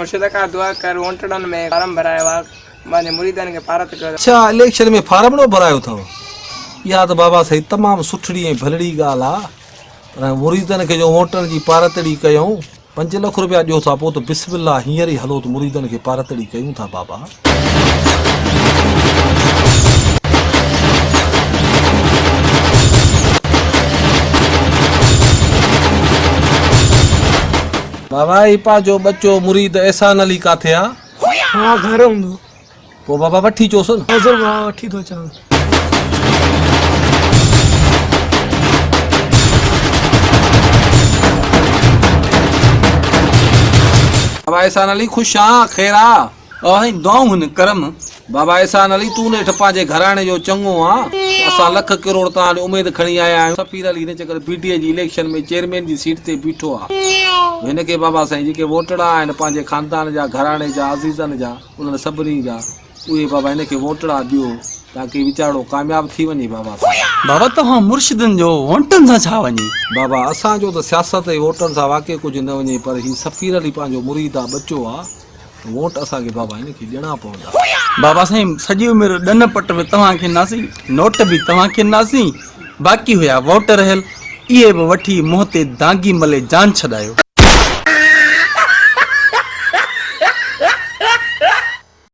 मुर्शिद का दुआ कर वोटड़न में फार्म भराया वा माने मुरीदन के पारत कर। अच्छा इलेक्शन में फार्म नो भरायो थव या तो बाबा सही तमाम सुठड़ी ऐं भलड़ी गाल आ पर मुरीदन के जो वोटन जी पारतड़ी कयूं 5 लाख रुपया ॾियो था पोइ त बिस्मिल्लाह हींअर ई हलो त मुरीदन के पारतड़ी कयूं था बाबा। बाबा इपा जो बच्चो मुरीद एहसान अली काथे आ? हाँ घर हूंदो। पोइ बाबा वठी चोसि न। हज़र मां वठी थो अचां। बाबा एहसान अली खुश आ खैर आ? आई दुआऊं न करम। बाबा एहसान अली तू ने पंहिंजे घराणे जो चङो आ असां लख करोड़ तां उम्मीद खणी आया आहियूं। सफ़ीर अली ने चकर बीटीए जी इलेक्शन में चेयरमैन जी सीट ते बीठो आ। हिन के बाबा साईं जेके वोटड़ा आहिनि पंहिंजे खानदान जा घराणे जा अज़ीज़नि जा उन्हनि सभिनी जा उहे बाबा हिन खे वोटड़ा ॾियो ताकि वीचारो कामयाब थी वञे बाबा साईं। बाबा तव्हां मुर्शिदनि जो वोटनि सां छा वञे? बाबा असांजो त सियासत ऐं वोटनि सां वाक़ई कुझु न वञे पर ही सफ़ीर अली पंहिंजो मुरीद आहे बच्चो आहे वोट असांखे बाबा हिन खे ॾियणा पवंदा। बाबा साईं सॼी उमिरि ॾन पट में तव्हांखे नासी नोट बि तव्हांखे नासी बाक़ी हुया वोट रहियल इहे बि वठी मुंहं ते दागी मले जान छॾायो।